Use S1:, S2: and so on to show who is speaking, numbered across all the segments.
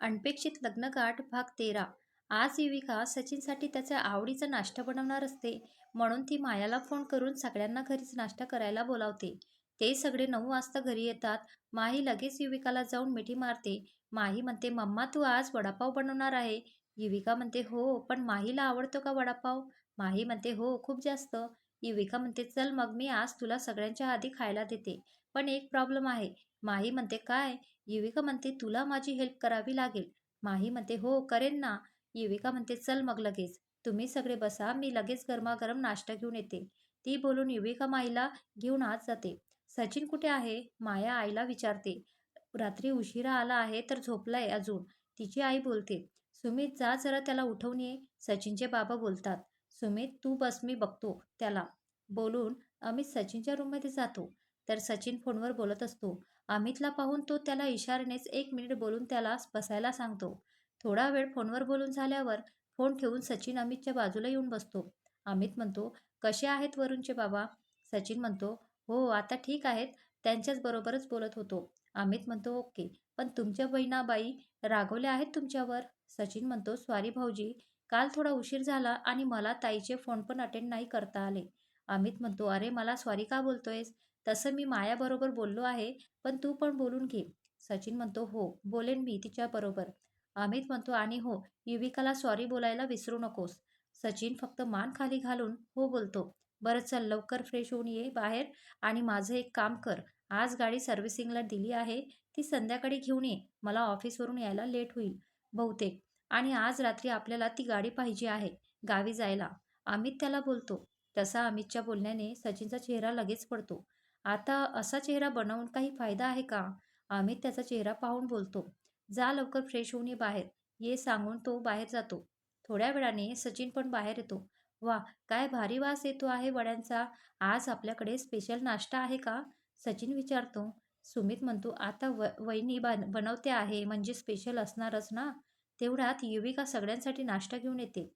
S1: अनपेक्षित लग्नगाठ भाग 13. आज युविका सचिनसाठी त्याच्या आवडीचा नाश्ता बनवणार असते, म्हणून ती मायाला फोन करून सगळ्यांना घरीच नाश्ता करायला बोलावते. ते सगळे 9 वाजता घरी येतात. माही लगेच युविकाला जाऊन मिठी मारते. माही म्हणते, मम्मा तू आज वडापाव बनवणार आहे. युविका म्हणते, हो, पण माहीला आवडतो का वडापाव? माही म्हणते, हो, खूप जास्त. युविका म्हणते, चल मग मी आज तुला सगळ्यांच्या आधी खायला देते. पण एक प्रॉब्लेम आहे. माही म्हणते, काय? युविका म्हणते, तुला माझी हेल्प करावी लागेल. माही म्हणते, हो, करेन ना. युविका म्हणते, चल मग लगेच. तुम्ही सगळे बसा, मी लगेच गरमागरम नाश्ता घेऊन येते. ती बोलून युविका माईला घेऊन आत जाते. सचिन कुठे आहे? माया आईला विचारते. रात्री उशिरा आला आहे तर झोपलाय अजून. तिची आई बोलते, सुमित जा जरा त्याला उठवून ये. सचिनचे बाबा बोलतात, सुमित तू बस मी बघतो त्याला. बोलून अमित सचिनच्या रूममध्ये जातो. तर सचिन फोनवर बोलत असतो. अमितला पाहून तो त्याला इशाऱ्यानेच 1 मिनिट बोलून त्याला बसायला सांगतो. थोडा वेळ फोनवर बोलून झाल्यावर फोन ठेवून सचिन अमितच्या बाजूला येऊन बसतो. अमित म्हणतो, कसे आहेत वरुणचे बाबा? सचिन म्हणतो, हो आता ठीक आहेत. त्यांच्याच बरोबरच बोलत होतो. अमित म्हणतो, ओके, पण तुमच्या बहिणाबाई रागवल्या आहेत तुमच्यावर? सचिन म्हणतो, सॉरी भाऊजी, काल थोडा उशीर झाला आणि मला ताईचे फोन पण अटेंड नाही करता आले. अमित म्हणतो, अरे मला सॉरी का बोलतोयस? तसं मी मायाबरोबर बोललो आहे, पण तू पण बोलून घे. सचिन म्हणतो, हो, बोलेन मी तिच्याबरोबर. अमित म्हणतो, आणि हो, युविकाला सॉरी बोलायला विसरू नकोस. सचिन फक्त मान खाली घालून हो बोलतो. बरं चल लवकर फ्रेश होऊन ये बाहेर आणि माझं एक काम कर. आज गाडी सर्व्हिसिंगला दिली आहे, ती संध्याकाळी घेऊन ये. मला ऑफिसवरून यायला लेट होईल बहुतेक. आणि आज रात्री आपल्याला ती गाडी पाहिजे आहे गावी जायला. अमित त्याला बोलतो. तसा अमितच्या बोलण्याने सचिनचा चेहरा लगेच पडतो. आता असा चेहरा बनवून काही फायदा आहे का? अमित त्याचा चेहरा पाहून बोलतो. जा लवकर फ्रेश होऊन ये बाहेर. ये सांगून तो बाहेर जातो. थोड्या वेळाने सचिन पण बाहेर येतो. वा, काय भारी वास येतो आहे वड्यांचा. आज आपल्याकडे स्पेशल नाश्ता आहे का? सचिन विचारतो. सुमित म्हणतो, आता वहिनी बनवते आहे म्हणजे स्पेशल असणारच ना. तेवढ्यात युविका सगळ्यांसाठी नाश्ता घेऊन येते.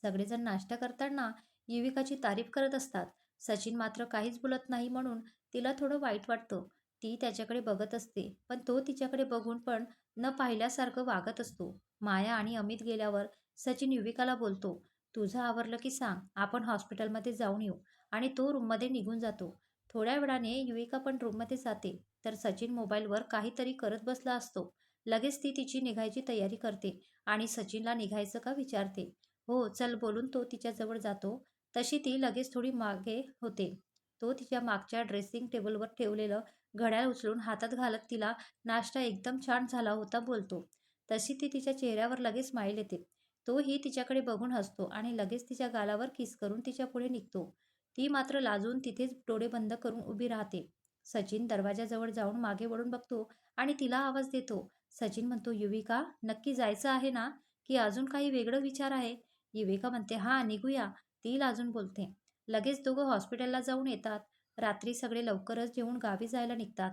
S1: सगळेजण नाश्ता करताना युविकाची तारीफ करत असतात. सचिन मात्र काहीच बोलत नाही म्हणून तिला थोडं वाईट वाटतं. ती त्याच्याकडे बघत असते, पण तो तिच्याकडे बघून पण न पाहिल्यासारखं वागत असतो. माया आणि अमित गेल्यावर सचिन युविकाला बोलतो, तुझं आवरलं की सांग, आपण हॉस्पिटलमध्ये जाऊन येऊ. आणि तो रूममध्ये निघून जातो. थोड्या वेळाने युविका पण रूममध्ये जाते. तर सचिन मोबाईलवर काहीतरी करत बसला असतो. लगेच ती तिची निघायची तयारी करते आणि सचिनला निघायचं का विचारते. हो, चल बोलून तो तिच्याजवळ जातो. तशी ती लगेच थोडी मागे होते. तो तिच्या मागच्या ड्रेसिंग टेबलवर ठेवलेलं घड्याळ उचलून हातात घालत तिला नाश्ता एकदम छान झाला होता बोलतो. तशी ती तिच्या चेहऱ्यावर लगेच स्माईल येते. तोही तिच्याकडे बघून हसतो आणि लगेच तिच्या गालावर किस करून तिच्या पुढे निघतो. ती मात्र लाजून तिथेच डोळे बंद करून उभी राहते. सचिन दरवाजाजवळ जाऊन मागे वळून बघतो आणि तिला आवाज देतो. सचिन म्हणतो, युविका, नक्की जायचं आहे ना, की अजून काही वेगळं विचार आहे? युविका म्हणते, हा, निघूया. ती लाजून बोलते. लगेच दोघं हॉस्पिटलला जाऊन येतात. रात्री सगळे लवकरच जेवून गावी जायला निघतात.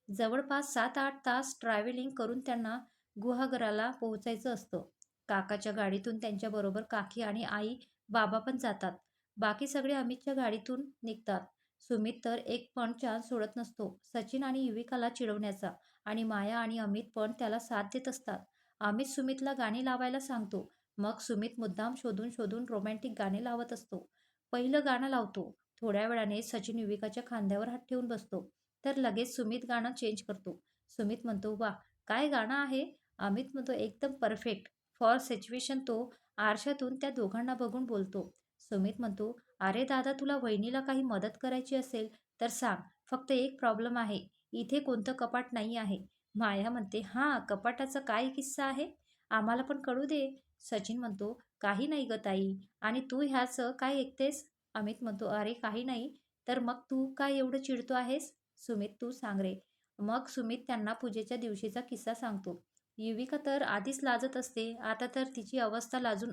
S1: जवळपास 7-8 तास ट्रॅव्हलिंग करून त्यांना गुहागराला पोहोचायचं असतं. काकाच्या गाडीतून त्यांच्याबरोबर काकी आणि आई बाबा पण जातात. बाकी सगळे अमितच्या गाडीतून निघतात. सुमित तर एक पण चान्स सोडत नसतो सचिन आणि युविकाला चिडवण्याचा. आणि माया आणि अमित पण त्याला साथ देत असतात. अमित सुमितला गाणी लावायला सांगतो. मग सुमित मुद्दाम शोधून शोधून रोमॅन्टिक गाणे लावत असतो. पहिलं गाणं लावतो. थोड्या वेळाने सचिन युविकाच्या खांद्यावर हात ठेवून बसतो. तर लगेच सुमित गाणं चेंज करतो. सुमित म्हणतो, वा, काय गाणं आहे? अमित म्हणतो, एकदम परफेक्ट फॉर सिच्युएशन. तो आरशातून त्या दोघांना बघून बोलतो. सुमित म्हणतो, अरे दादा, तुला वहिनीला काही मदत करायची असेल तर सांग. फक्त एक प्रॉब्लेम आहे, इथे कोणतं कपाट नाही आहे. माया म्हणते, हां, कपाटाचा काय किस्सा आहे? आम्हाला पण कळू दे. सचिन म्हणतो, काही नाही ग ताई, आणि तू ह्याचं काय ऐकतेस? अमित म्हणतो, अरे काही नाही. तर मग तू काय एवढं चिडतो आहेस? सुमित, तू सांग रे. मग सुमित त्यांना पूजेच्या दिवशीचा किस्सा सांगतो. युविका तर आधीच लाजत असते, आता तर तिची अवस्था लाजून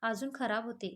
S1: अजून खराब होते.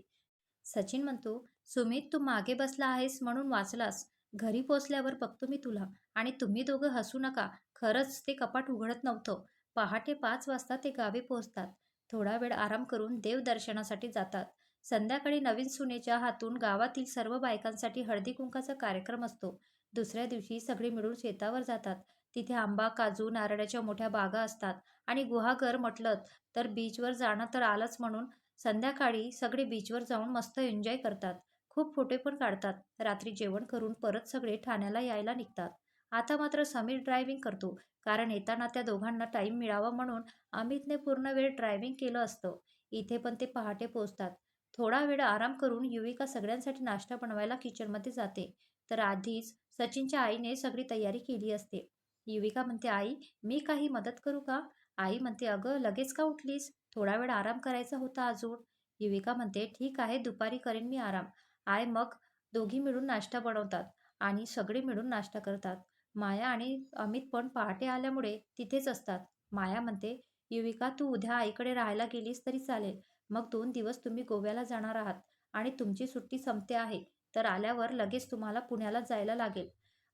S1: सचिन म्हणतो, सुमित, तू मागे बसला आहेस म्हणून वाचलास. घरी पोचल्यावर बघतो मी तुला. आणि तुम्ही दोघं हसू नका. खरंच ते कपाट उघडत नव्हतं. पहाटे 5 वाजता ते गावी पोहोचतात. थोडा वेळ आराम करून देवदर्शनासाठी जातात. संध्याकाळी नवीन सुनेच्या हातून गावातील सर्व बायकांसाठी हळदी कुंकाचा कार्यक्रम असतो. दुसऱ्या दिवशी सगळे मिळून शेतावर जातात. तिथे आंबा, काजू, नारळाच्या मोठ्या बागा असतात आणि गुहागर म्हटलं तर बीचवर जाणं तर आलंच म्हणून संध्याकाळी सगळे बीचवर जाऊन मस्त एन्जॉय करतात. खूप फोटो पण काढतात. रात्री जेवण करून परत सगळे ठाण्याला यायला निघतात. आता मात्र समीर ड्रायव्हिंग करतो. कारण येताना त्या दोघांना टाईम मिळावा म्हणून अमितने पूर्ण वेळ ड्रायव्हिंग केलं असतं. इथे पण ते पहाटे पोहोचतात. थोडा वेळ आराम करून युविका सगळ्यांसाठी नाश्ता बनवायला किचनमध्ये जाते. तर आधीच सचिनच्या आईने सगळी तयारी केली असते. युविका म्हणते, "आई, मी काही मदत करू का?" आई म्हणते, "अगं, लगेच का उठलीस? थोडा वेळ आराम करायचा होता अजून." युविका म्हणते, "ठीक आहे, दुपारी करेन मी आराम." आई मग दोघी मिळून नाश्ता बनवतात आणि सगळे मिळून नाश्ता करतात. माया आणि अमित पण पहाटे आल्यामुळे तिथेच असतात. माया म्हणते, "युविका, तू उद्या आईकडे राहायला गेलीस तरी चालेल. मग 2 दिवस तुम्ही गोव्याला जाणार आहात आणि तुमची सुट्टी संपते आहे. तर आल्यावर लगेच तुम्हाला पुण्याला जायला लागेल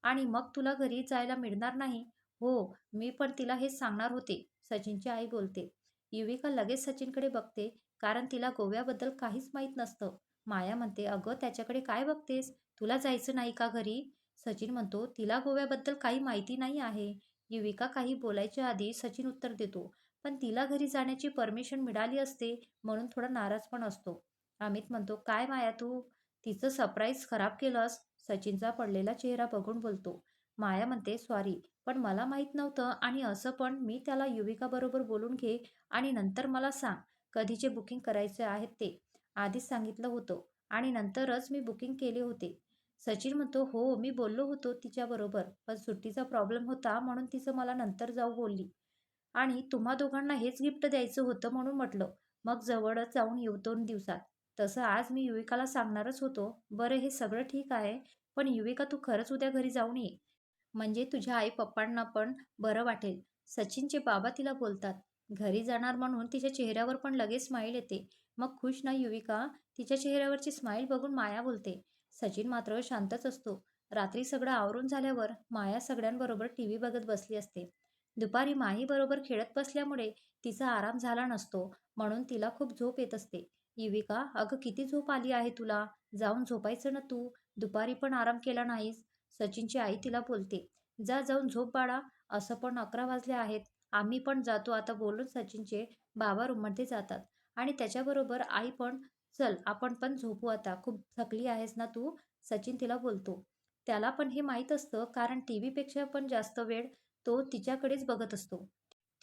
S1: आणि मग तुला घरी जायला मिळणार नाही." "हो, मी पण तिला हेच सांगणार होते," सचिनची आई बोलते. युविका लगेच सचिनकडे बघते, कारण तिला गोव्याबद्दल काहीच माहीत नसतं. माया म्हणते, "अगं, त्याच्याकडे काय बघतेस? तुला जायचं नाही का घरी?" सचिन म्हणतो, "तिला गोव्याबद्दल काही माहिती नाही आहे." युविका काही बोलायच्या आधी सचिन उत्तर देतो, "पण तिला घरी जाण्याची परमिशन मिळाली असते म्हणून थोडा नाराज पण असतो." अमित म्हणतो, "काय माया तू तिचं सरप्राईज खराब केलंस." सचिनचा पडलेला चेहरा बघून बोलतो. माया म्हणते, "सॉरी, पण मला माहीत नव्हतं आणि असं पण मी त्याला युविकाबरोबर बोलून घे आणि नंतर मला सांग कधीचे बुकिंग करायचे आहेत ते. आधीच सांगितलं होतं आणि नंतरच मी बुकिंग केले होते." सचिन म्हणतो, "हो, मी बोललो होतो तिच्याबरोबर, पण सुट्टीचा प्रॉब्लेम होता म्हणून तिचं मला नंतर जाऊ बोलली. आणि तुम्हा दोघांना हेच गिफ्ट द्यायचं होतं म्हणून म्हटलं, मग जवळच जाऊन येऊ 2 दिवसात. तसं आज मी युविकाला सांगणारच होतो. बरं, हे सगळं ठीक आहे, पण युविका, तू खरंच उद्या घरी जाऊन ये. म्हणजे तुझ्या आई-पप्पांना पण बरं वाटेल." सचिनचे बाबा तिला बोलतात. घरी जाणार म्हणून तिच्या चेहऱ्यावर पण लगेच स्माईल येते. "मग खुश ना युविका?" तिच्या चेहऱ्यावरची स्माईल बघून माया बोलते. सचिन मात्र शांतच असतो. रात्री सगळं आवरून झाल्यावर माया सगळ्यांबरोबर टीव्ही बघत बसली असते. दुपारी माहीबरोबर खेळत बसल्यामुळे तिचा आराम झाला नसतो, म्हणून तिला खूप झोप येत असते. "युविका, अगं, किती झोप आली आहे तुला? जाऊन झोपायचं ना तू. दुपारी पण आराम केला नाहीस." सचिनची आई तिला बोलते. "जा, जाऊन झोप बाळा. असं पण 11 वाजले आहेत. आम्ही पण जातो आता," बोलून सचिनचे बाबा रूममध्ये जातात आणि त्याच्याबरोबर आई पण, "चल, आपण पण झोपू आता. खूप थकली आहेस ना तू?" सचिन तिला बोलतो. त्याला पण हे माहीत असतं, कारण टीव्हीपेक्षा पण जास्त वेळ तो तिच्याकडेच बघत असतो.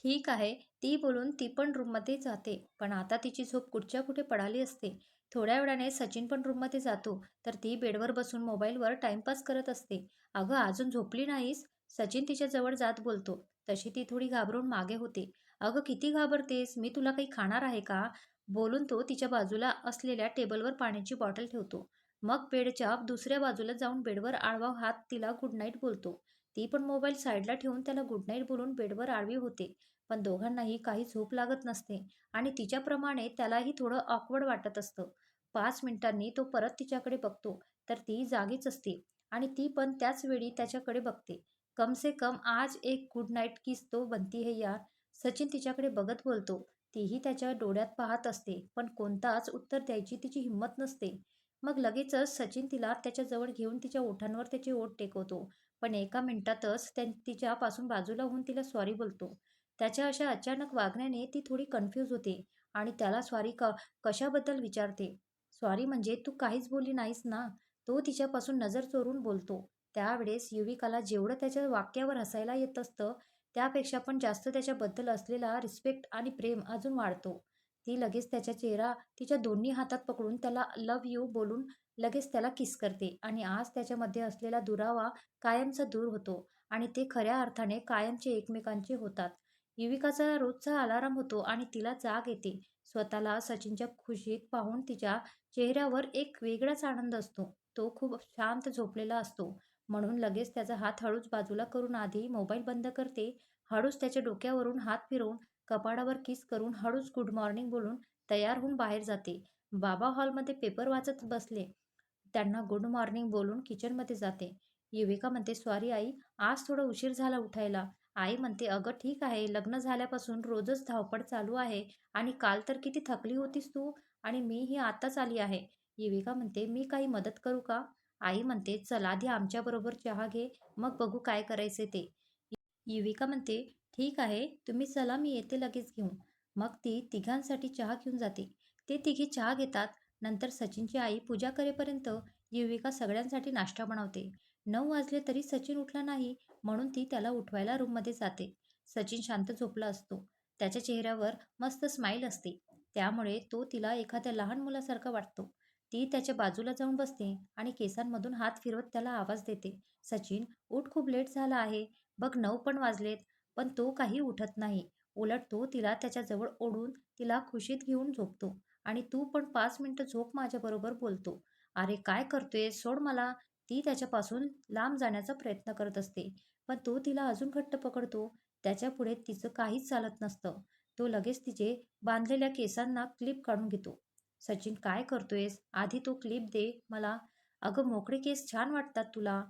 S1: "ठीक आहे," ती बोलून ती पण रूममध्ये जाते. पण आता तिची झोप कुठच्या कुठे पळाली असते. थोड्या वेळाने सचिन पण रूममध्ये जातो, तर ती बेडवर बसून मोबाईलवर टाईमपास करत असते. "अगं, अजून झोपली नाहीस?" सचिन तिच्याजवळ जात बोलतो. तशी ती थोडी घाबरून मागे होते. "अगं, किती घाबरतेस? मी तुला काही खाणार आहे का?" बोलून तो तिच्या बाजूला असलेल्या टेबलवर पाण्याची बॉटल ठेवतो. मग बेडच्या दुसऱ्या बाजूला जाऊन बेडवर आडवा हात तिला गुड नाईट बोलतो. ती पण मोबाईल साईडला ठेवून त्याला गुड नाईट बोलून बेडवर आडवी होते. पण दोघांनाही काही झोप लागत नसते आणि तिच्याप्रमाणे त्यालाही थोडं ऑकवर्ड वाटत असतं. 5 मिनिटांनी तो परत तिच्याकडे बघतो, तर ती जागीच असते आणि ती पण त्याच वेळी त्याच्याकडे बघते. "कम से कम आज एक गुड नाईट किस तो बनती है यार." सचिन तिच्याकडे बघत बोलतो. तीही त्याच्या डोळ्यात पाहत असते, पण कोणताच उत्तर द्यायची तिची हिंमत नसते. मग लगेचच सचिन तिला त्याच्याजवळ घेऊन तिच्या ओठांवर त्याचे ओठ टेकवतो. पण एका मिनिटातच तिच्यापासून बाजूला होऊन तिला सॉरी बोलतो. त्याच्या अशा अचानक वागण्याने ती थोडी कन्फ्यूज होते आणि त्याला सॉरी कशाबद्दल विचारते. "सॉरी म्हणजे तू काहीच बोलली नाहीस ना?" तो तिच्यापासून नजर चोरून बोलतो. त्यावेळेस युविकाला जेवढं त्याच्या वाक्यावर हसायला येत असतं, त्यापेक्षा पण जास्त त्याच्याबद्दल असलेला रिस्पेक्ट आणि प्रेम अजून वाढतो. ती लगेच त्याचा चेहरा तिच्या दोन्ही हातात पकडून त्याला लव्ह यू बोलून लगेच त्याला किस करते आणि आज त्याच्यामध्ये असलेला दुरावा कायमचा दूर होतो आणि ते खऱ्या अर्थाने कायमचे एकमेकांचे होतात. युविकाचा रोजचा अलार्म होतो आणि तिला जाग येते. स्वतःला सचिनच्या खुशीत पाहून तिच्या चेहऱ्यावर एक वेगळाच आनंद असतो. तो खूप शांत झोपलेला असतो. म्हणून लगेच त्याचा हात हळूच बाजूला करून आधी मोबाईल बंद करते. हळूच त्याच्या डोक्यावरून हात फिरवून कपाळावर किस करून हळूच गुड मॉर्निंग बोलून तयार होऊन बाहेर जाते. बाबा हॉलमध्ये पेपर वाचत बसले. त्यांना गुड मॉर्निंग बोलून किचनमध्ये जाते. युविका म्हणते, "सॉरी आई, आज थोडा उशीर झाला उठायला." आई म्हणते, "अगं, ठीक आहे. लग्न झाल्यापासून रोजच धावपळ चालू आहे आणि काल तर किती थकली होतीस तू आणि मीही आताच आली आहे." युविका म्हणते, "मी काही मदत करू का?" आई म्हणते, "चल, आधी आमच्याबरोबर चहा घे, मग बघू काय करायचे ते." युविका म्हणते, ठीक आहे, तुम्ही चला मी येते लगेच घेऊन. मग ती तिघांसाठी चहा घेऊन जाते. ते तिघी चहा घेतात. नंतर सचिनची आई पूजा करेपर्यंत युविका सगळ्यांसाठी नाश्ता बनवते. 9 वाजले तरी सचिन उठला नाही म्हणून ती त्याला उठवायला रूममध्ये जाते. सचिन शांत झोपला असतो. त्याच्या चेहऱ्यावर मस्त स्माईल असते. त्यामुळे तो तिला एखाद्या लहान मुलासारखा वाटतो. ती त्याच्या बाजूला जाऊन बसते आणि केसांमधून हात फिरवत त्याला आवाज देते. "सचिन, उठ खूप लेट झाला आहे. बघ 9 पण वाजलेत." पण तो काही उठत नाही. उलट तो तिला त्याच्याजवळ ओढून तिला कुशीत घेऊन झोपतो आणि "तू पण 5 मिनिटं झोप माझ्याबरोबर" बोलतो. "अरे काय करतोय? सोड मला." ती त्याच्यापासून लांब जाण्याचा प्रयत्न करत असते. पण तो तिला अजून घट्ट पकडतो. त्याच्यापुढे तिचं काहीच चालत नसतं. तो लगेच तिचे बांधलेल्या केसांना क्लिप काढून घेतो. "सचिन काय करतोयस? आधी तो क्लिप दे मला." "अगं मोकळे केस छान वाटतात तुला."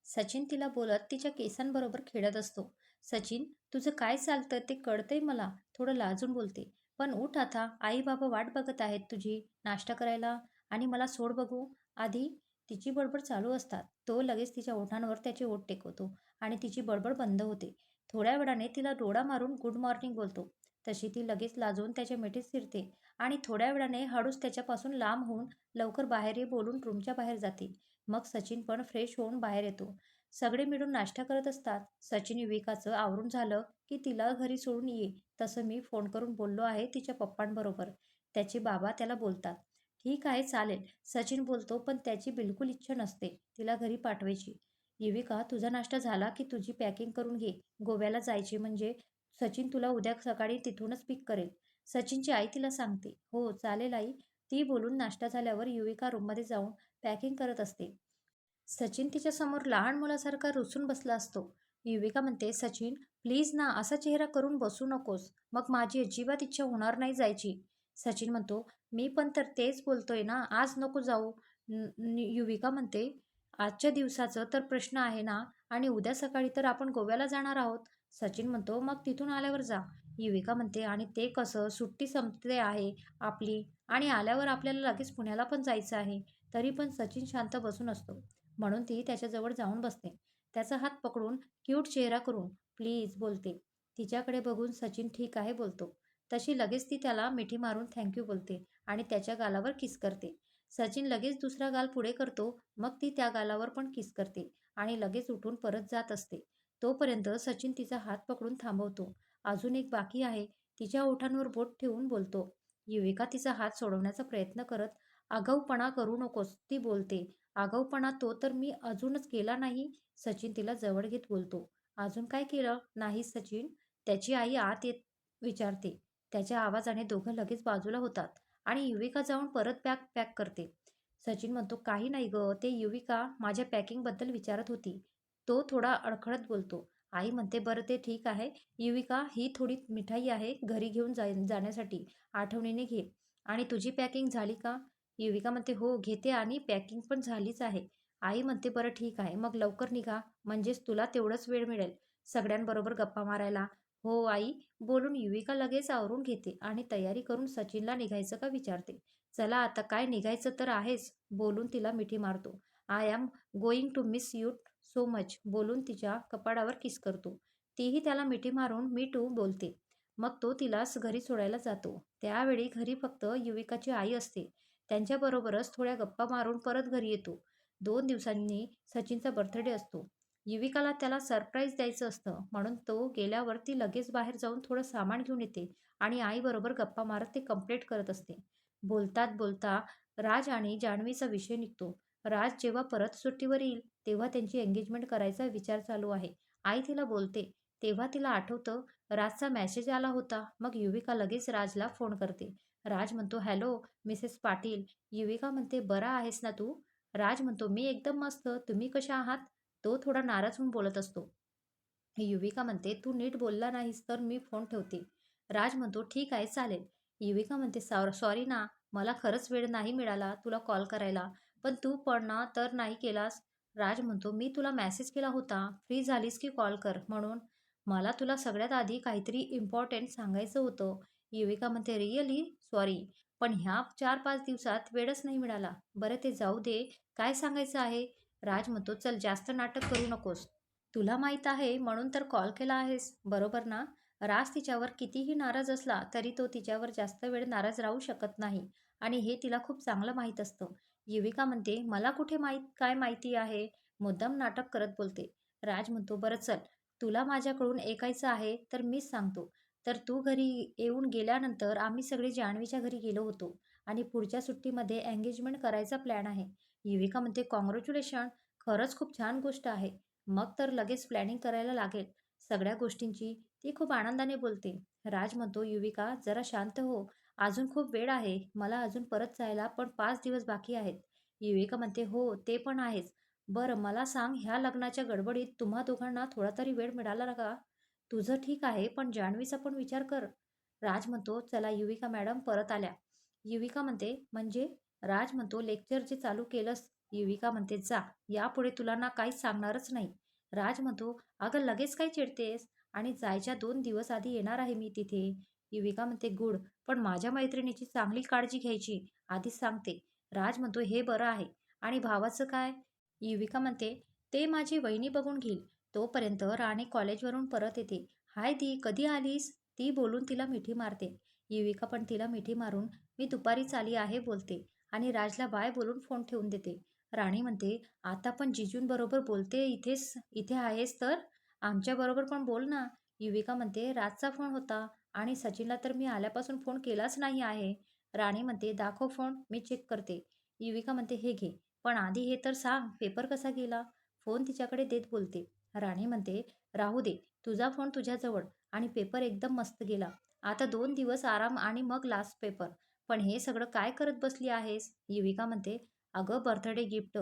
S1: सचिन तिला बोलत तिच्या केसांबरोबर खेळत असतो. "सचिन, तुझं काय चालतं ते कळतंय मला." थोडं लाजून बोलते. "पण उठ आता, आई-बाबा वाट बघत आहेत तुझी नाश्ता करायला आणि मला सोड बघू." आधी तिची बडबड चालू असतात. तो लगेच तिच्या ओठांवर त्याचे ओठ टेकवतो आणि तिची बडबड बंद होते. थोड्या वेळाने तिला डोळा मारून गुड मॉर्निंग बोलतो. तशी ती लगेच लाजून त्याच्या मिठीत शिरते आणि थोड्या वेळाने हळूच त्याच्यापासून लांब होऊन लवकर बाहेर ये बोलून रूमच्या बाहेर जाते. मग सचिन पण फ्रेश होऊन बाहेर येतो. सगळे मिळून नाश्ता करत असतात. सचिन युविकाचं आवरून झालं की तिला घरी सोडून ये. तसं मी फोन करून बोललो आहे तिच्या पप्पांबरोबर. त्याचे बाबा त्याला बोलतात. ठीक आहे चालेल. सचिन बोलतो पण त्याची बिलकुल इच्छा नसते तिला घरी पाठवायची. युविका तुझा नाश्ता झाला की तुझी पॅकिंग करून घे. गोव्याला जायचे म्हणजे सचिन तुला उद्या सकाळी तिथूनच पिक करेल. सचिनची आई तिला सांगते. हो चालेल आई. ती बोलून नाश्ता झाल्यावर युविका रूममध्ये जाऊन पॅकिंग करत असते. सचिन तिच्यासमोर लहान मुलासारखा रुसून बसला असतो. युविका म्हणते, "सचिन, प्लीज ना असा चेहरा करून बसू नकोस. मग माझी अजिबात इच्छा होणार नाही जायची." सचिन म्हणतो, "मी पण तर तेच बोलतोय ना, आज नको जाऊ." युविका म्हणते, "आजच्या दिवसाचं तर प्रश्न आहे ना आणि उद्या सकाळी तर आपण गोव्याला जाणार आहोत." सचिन म्हणतो, "मग तिथून आल्यावर जा." युविका म्हणते, "आणि ते कसं? सुट्टी संपते आहे आपली आणि आल्यावर आपल्याला लगेच पुण्याला पण जायचं आहे." तरी पण सचिन शांत बसून असतो. म्हणून ती त्याच्याजवळ जाऊन बसते. त्याचा हात पकडून क्यूट चेहरा करून "प्लीज" बोलते. तिच्याकडे बघून सचिन "ठीक आहे" बोलतो. तशी लगेच ती त्याला मिठी मारून थँक बोलते आणि त्याच्या गालावर किस करते. सचिन लगेच दुसरा गाल पुढे करतो. मग ती त्या गालावर पण किस करते आणि लगेच उठून परत जात असते. तोपर्यंत सचिन तिचा हात पकडून थांबवतो. अजून एक बाकी आहे. तिच्या ओठांवर बोट ठेवून बोलतो. युविका तिचा हात सोडवण्याचा प्रयत्न करत "आगाऊपणा करू नकोस." ती बोलते. "आगाऊपणा तो तर मी अजूनच केला नाही." सचिन तिला जवळ घेत बोलतो. "अजून काय केलं नाही सचिन?" त्याची आई आत येत विचारते. त्याच्या आवाजाने दोघं लगेच बाजूला होतात आणि युविका जाऊन परत बॅग पॅक करते. सचिन म्हणतो, "काही नाही गं, ते युविका माझ्या पॅकिंगबद्दल विचारत होती." तो थोडा अडखळत बोलतो. आई म्हणते, "बरं ते ठीक आहे. युविका, ही थोडी मिठाई आहे घरी घेऊन जाण्यासाठी. आठवणीने घे. आणि तुझी पॅकिंग झाली का?" युविका म्हणते, "हो, घेते आणि पॅकिंग पण झालीच आहे." आई म्हणते, "बरं ठीक आहे. मग लवकर निघा, म्हणजेच तुला तेवढाच वेळ मिळेल सगळ्यांबरोबर गप्पा मारायला." "हो आई." बोलून युविका लगेच आवरून घेते आणि तयारी करून सचिनला निघायचं का विचारते. "चला आता काय निघायचं तर आहेच." बोलून तिला मिठी मारतो. "I am going to miss you so much." बोलून तिच्या कपाळावर किस करतो. तीही त्याला मिठी मारून "मी टू" बोलते. मग तो तिला घरी सोडायला जातो. त्यावेळी घरी फक्त युविकाची आई असते. त्यांच्याबरोबरच थोड्या गप्पा मारून परत घरी येतो. 2 दिवसांनी सचिनचा बर्थडे असतो. युविकाला त्याला सरप्राईज द्यायचं असतं म्हणून तो गेल्यावर ती लगेच बाहेर जाऊन थोडं सामान घेऊन येते आणि आईबरोबर गप्पा मारत ते कंप्लीट करत असते. बोलतात बोलता राज आणि जान्हवीचा विषय निघतो. राज जेव्हा परत सुट्टीवर येईल तेव्हा त्यांची एंगेजमेंट करायचा विचार चालू आहे. आई तिला बोलते. तेव्हा तिला आठवतं राजचा मेसेज आला होता. मग युविका लगेच राजला फोन करते. राज म्हणतो, "हॅलो मिसेस पाटील." युविका म्हणते, "बरा आहेस ना तू?" राज म्हणतो, "मी एकदम मस्त. तुम्ही कशा आहात?" तो थोडा नाराज होऊन बोलत असतो. युविका म्हणते, "तू नीट बोलला नाहीस तर मी फोन ठेवते." राज म्हणतो, "ठीक आहे चालेल." युविका म्हणते, सॉरी ना, मला खरंच वेळ नाही मिळाला तुला कॉल करायला. पण तू पण ना तर नाही केलास." राज म्हणतो, "मी तुला मेसेज केला होता, फ्री झालीस की कॉल कर म्हणून. मला तुला सगळ्यात आधी काहीतरी इम्पॉर्टंट सांगायचं होतं." युविका म्हणते, "रिअली सॉरी. पण ह्या 4-5 दिवसात वेळच नाही मिळाला." "बरं ते जाऊ दे. काय सांगायचं आहे?" राज म्हणतो, "चल जास्त नाटक करू नकोस." तुला माहीत आहे म्हणून तर कॉल केला आहेस, बरोबर ना? राज तिच्यावर कितीही नाराज असला तरी तो तिच्यावर जास्त वेळ नाराज राहू शकत नाही आणि हे तिला खूप चांगलं माहीत असतं. युविका म्हणते, "मला कुठे काय माहिती आहे?" मुद्दाम नाटक करत बोलते. राज म्हणतो, "बरं चल, तुला माझ्याकडून ऐकायचं आहे तर मीच सांगतो. तर तू घरी येऊन गेल्यानंतर आम्ही सगळे जान्हवीच्या घरी गेलो होतो आणि पुढच्या सुट्टीमध्ये एंगेजमेंट करायचा प्लॅन आहे." युविका म्हणते, "काँग्रॅच्युलेशन! खरंच खूप छान गोष्ट आहे." मग तर लगेच प्लॅनिंग करायला लागेल सगळ्या गोष्टींची. ती खूप आनंदाने बोलते. राज म्हणतो, "युविका जरा शांत हो. अजून खूप वेळ आहे. मला अजून परत जायला पण 5 दिवस बाकी आहेत." युविका म्हणते, "हो, ते पण आहेच. बरं मला सांग, ह्या लग्नाच्या गडबडीत तुम्हा दोघांना थोडा तरी वेळ मिळाला ना का? तुझं ठीक आहे, पण जान्हवीचा पण विचार कर." राज म्हणतो, "चला युविका मॅडम परत आल्या." युविका म्हणते, "म्हणजे?" राज म्हणतो, "लेक्चर जे चालू केलंस." युविका म्हणते, "जा. यापुढे तुला ना काहीच सांगणारच नाही." राज म्हणतो, "अगं लगेच काय चिडतेस? आणि जायच्या 2 दिवस आधी येणार आहे मी तिथे." युविका म्हणते, "गुड. पण माझ्या मैत्रिणीची चांगली काळजी घ्यायची. आधीच सांगते." राज म्हणतो, "हे बरं आहे. आणि भावाचं काय?" युविका म्हणते, "ते माझी वहिनी बघून घेईल. तोपर्यंत राणी कॉलेजवरून परत येते." "हाय दी, कधी आलीस?" ती बोलून तिला मिठी मारते. युविका पण तिला मिठी मारून, "मी दुपारीच आली आहे" बोलते आणि राजला बाय बोलून फोन ठेवून देते. राणी म्हणते, "आता पण जिजूंबरोबर बोलते इथे आहेस तर आमच्याबरोबर पण बोल ना." युविका म्हणते, "राजचा फोन होता आणि सचिनला तर मी आल्यापासून फोन केलाच नाही आहे." राणी म्हणते, "दाखव फोन, मी चेक करते." युविका म्हणते, "हे घे, पण आधी हे तर सांग पेपर कसा गेला?" फोन तिच्याकडे देत बोलते. राणी म्हणते, "राहू दे, तुझा फोन तुझ्याजवळ आणि पेपर एकदम मस्त गेला. आता 2 दिवस आराम आणि मग लास्ट पेपर. पण हे सगळं काय करत बसली आहेस?" युविका म्हणते, "अगं बर्थडे गिफ्ट."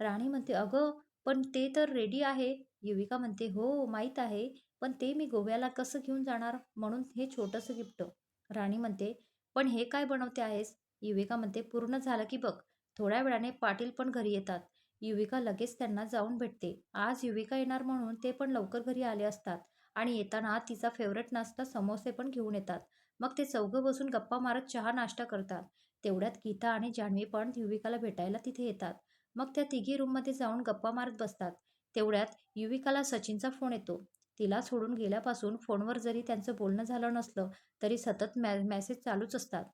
S1: राणी म्हणते, "अगं, पण ते तर रेडी आहे." युविका म्हणते, "हो, माहीत आहे. पण ते मी गोव्याला कसं घेऊन जाणार? म्हणून हे छोटंसं गिफ्ट." राणी म्हणते, "पण हे काय बनवते आहेस?" युविका म्हणते, "पूर्ण झालं की बघ." थोड्या वेळाने पाटील पण घरी येतात. युविका लगेच त्यांना जाऊन भेटते. आज युविका येणार म्हणून ते पण लवकर घरी आले असतात आणि येताना तिचा फेवरेट नाश्ता समोसे पण घेऊन येतात. मग ते चौघं बसून गप्पा मारत चहा नाश्ता करतात. तेवढ्यात गीता आणि जान्हवी पण युविकाला भेटायला तिथे येतात. मग त्या तिघी रूममध्ये जाऊन गप्पा मारत बसतात. तेवढ्यात युविकाला सचिनचा फोन येतो. तिला सोडून गेल्यापासून फोनवर जरी त्यांचं बोलणं झालं नसलं, तरी सतत मेसेज चालूच असतात.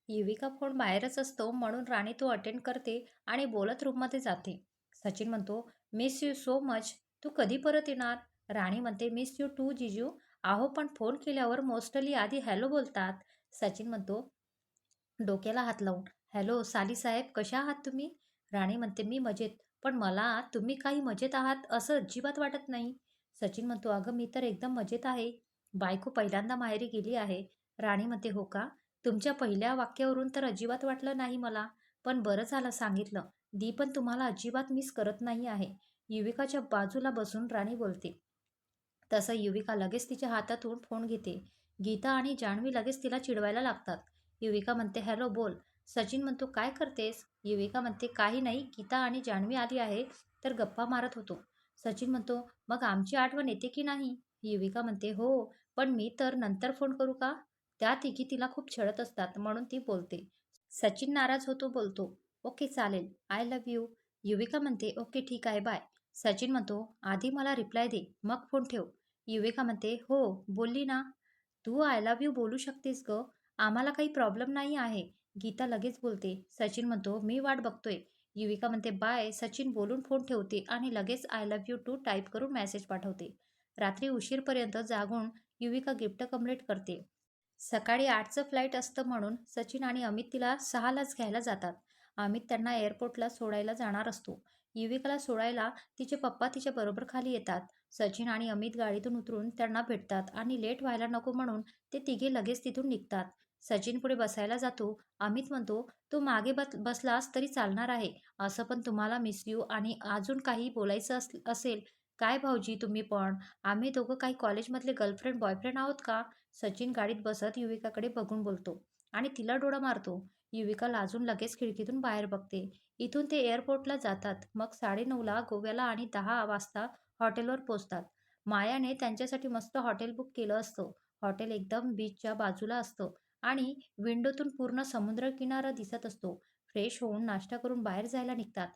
S1: युविका फोन बाहेरच असतो म्हणून राणी तो अटेंड करते आणि बोलत रूममध्ये जाते. सचिन म्हणतो, "मिस यू सो मच. तू कधी परत येणार?" राणी म्हणते, "मिस यू टू जिजू." "अहो पण फोन केल्यावर मोस्टली आधी हॅलो बोलतात." सचिन म्हणतो, डोक्याला हात लावून, "हॅलो सालीसाहेब, कशा आहात तुम्ही?" राणी म्हणते, "मी मजेत. पण मला तुम्ही काही मजेत आहात असं अजिबात वाटत नाही." सचिन म्हणतो, "अगं मी तर एकदम मजेत आहे. बायको पहिल्यांदा माहेरी गेली आहे." राणी म्हणते, "हो का? तुमच्या पहिल्या वाक्यावरून तर अजिबात वाटलं नाही मला. पण बरं झालं सांगितलं. दी पण तुम्हाला अजिबात मिस करत नाही आहे." युविकाच्या बाजूला बसून राणी बोलते. तसं युविका लगेच तिच्या हातातून फोन घेते. गीता आणि जान्हवी लगेच तिला चिडवायला लागतात. युविका म्हणते, "हॅलो बोल." सचिन म्हणतो, "काय करतेस?" युविका म्हणते, "काही नाही. गीता आणि जान्हवी आली आहे तर गप्पा मारत होतो." सचिन म्हणतो, "मग आमची आठवण येते की नाही?" युविका म्हणते, "हो, पण मी तर नंतर फोन करू का?" त्या तिघी तिला खूप छळत असतात म्हणून ती बोलते. सचिन नाराज होतो, बोलतो, "ओके चालेल. I love you." युविका म्हणते, "ओके ठीक आहे, बाय." सचिन म्हणतो, "आधी मला रिप्लाय दे, मग फोन ठेव." युविका म्हणते, "हो, बोलली ना." "तू आय लव्ह यू बोलू शकतेस गं. आम्हाला काही प्रॉब्लेम नाही आहे." गीता लगेच बोलते. सचिन म्हणतो, "मी वाट बघतोय." युविका म्हणते, "बाय." सचिन बोलून फोन ठेवते आणि लगेच I love you too type करून मेसेज पाठवते. रात्री उशीरपर्यंत जागून युविका गिफ्ट कंप्लीट करते. सकाळी 8चं फ्लाईट असतं म्हणून सचिन आणि अमित तिला 6लाच घ्यायला जातात. अमित त्यांना एअरपोर्टला सोडायला जाणार असतो. युविकाला सोडायला तिचे पप्पा तिच्याबरोबर खाली येतात. सचिन आणि अमित गाडीतून उतरून त्यांना भेटतात आणि लेट व्हायला नको म्हणून ते तिघे लगेच तिथून निघतात. सचिन पुढे बसायला जातो. अमित म्हणतो, "तू मागे बसलास तरी चालणार आहे. असं पण तुम्हाला मिस यू आणि अजून काही बोलायचं असेल." "काय भाऊजी तुम्ही पण? आम्ही दोघं काही कॉलेजमधले गर्लफ्रेंड बॉयफ्रेंड आहोत का?" सचिन गाडीत बसत युविकाकडे बघून बोलतो आणि तिला डोळा मारतो. युविका लाजून लगेच खिडकीतून बाहेर बघते. इथून ते एअरपोर्टला जातात. मग 9:30ला गोव्याला आणि 10 वाजता हॉटेलवर पोहोचतात. मायाने त्यांच्यासाठी मस्त हॉटेल बुक केलं असतं. हॉटेल एकदम बीचच्या बाजूला असतं आणि विंडोतून पूर्ण समुद्रकिनारा दिसत असतो. फ्रेश होऊन नाश्ता करून बाहेर जायला निघतात.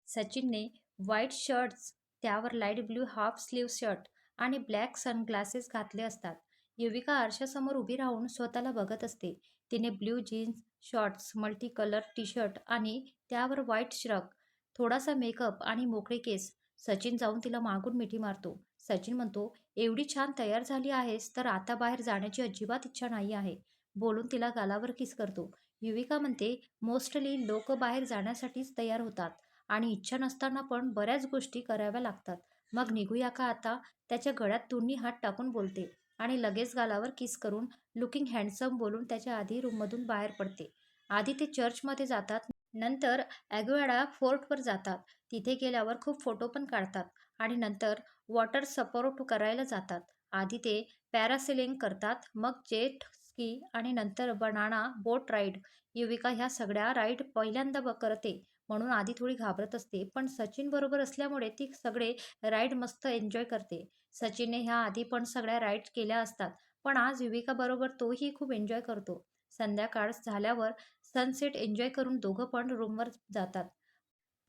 S1: सचिनने व्हाईट शर्ट्स त्यावर light blue half sleeve shirt आणि ब्लॅक सनग्लासेस घातले असतात. युविका आरशासमोर उभी राहून स्वतःला बघत असते. तिने blue jeans, shorts, multi colour T shirt आणि त्यावर व्हाईट श्रग, थोडासा मेकअप आणि मोकळे केस. सचिन जाऊन तिला मागून मिठी मारतो. सचिन म्हणतो, एवढी छान तयार झाली आहेस तर आता बाहेर जाण्याची अजिबात इच्छा नाही आहे. बोलून तिला गालावर किस करतो. युविका म्हणते, मोस्टली लोक बाहेर जाण्यासाठीच तयार होतात आणि इच्छा नसताना पण बऱ्याच गोष्टी कराव्या लागतात. मग निघूया का आता? त्याच्या गळ्यात दोन्ही हात टाकून बोलते आणि लगेच गालावर किस करून लुकिंग हँडसम बोलून त्याच्या आधी रूममधून बाहेर पडते. आधी ते चर्चमध्ये जातात. नंतर ॲग्वेडा फोर्टवर जातात. तिथे गेल्यावर खूप फोटो पण काढतात आणि नंतर वॉटर स्पोर्ट करायला जातात. आधी ते पॅरासेलिंग करतात, मग जेट स्की आणि नंतर बनाना बोट राईड. युविका ह्या सगळ्या राईड पहिल्यांदा करते म्हणून आधी थोडी घाबरत असते, पण सचिन बरोबर असल्यामुळे ती सगळे राईड मस्त एन्जॉय करते. सचिनने ह्या आधी पण सगळ्या राईड केल्या असतात, पण आज युविका बरोबर तोही खूप एन्जॉय करतो. संध्याकाळ झाल्यावर सनसेट एन्जॉय करून दोघं पण रूमवर जातात.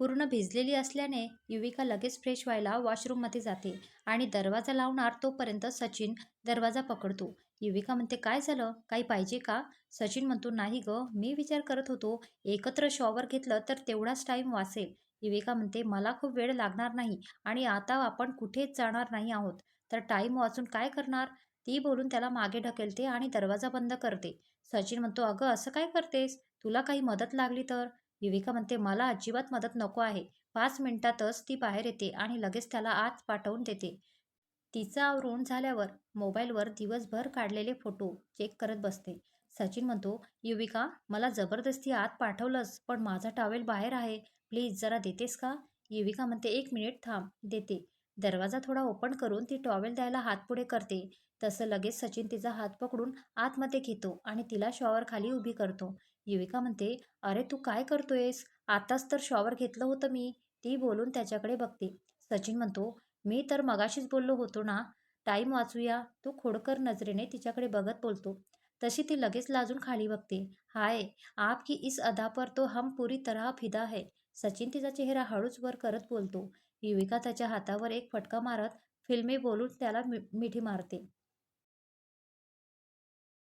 S1: पूर्ण भिजलेली असल्याने युविका लगेच फ्रेश व्हायला वॉशरूममध्ये जाते आणि दरवाजा लावणार तोपर्यंत सचिन दरवाजा पकडतो. युविका म्हणते, काय झालं? काही पाहिजे का? सचिन म्हणतो, नाही ग, मी विचार करत होतो एकत्र शॉवर घेतलं तर तेवढाच टाइम वाचेल. युविका म्हणते, मला खूप वेळ लागणार नाही आणि आता आपण कुठेच जाणार नाही आहोत, तर टाइम वाचून काय करणार? ती बोलून त्याला मागे ढकलते आणि दरवाजा बंद करते. सचिन म्हणतो, अगं असं काय करतेस? तुला काही मदत लागली तर? युविका म्हणते, मला अजिबात मदत नको आहे. 5 मिनिटातच ती बाहेर येते आणि लगेच त्याला आत पाठवून देते. तिचं आवरून झाल्यावर मोबाईलवर दिवसभर काढलेले फोटो चेक करत बसते. सचिन म्हणतो, युविका, मला जबरदस्ती आत पाठवलंस, पण माझा टॉवेल बाहेर आहे. प्लीज जरा देतेस का? युविका म्हणते, 1 मिनिट थांब, देते. दरवाजा थोडा ओपन करून ती टॉवेल द्यायला हात पुढे करते. तसं लगेच सचिन तिचा हात पकडून आतमध्ये घेतो आणि तिला शॉवर खाली उभी करतो. युविका म्हणते, अरे तू काय करतोयस? आताच तर शॉवर घेतलं होतं मी. ती बोलून त्याच्याकडे बघते. सचिन म्हणतो, मी तर मगाशीच बोललो होतो ना, टाईम वाचूया. तो खोडकर नजरेने तिच्याकडे बघत बोलतो. तशी ती लगेच लाजून खाली बघते. हाय, आपकी इस अदा पर तो हम पूरी तरह फिदा है. सचिन तिचा चेहरा हळूच वर करत बोलतो. युविका त्याच्या हातावर एक फटका मारत फिल्मी बोलून त्याला मिठी मारते.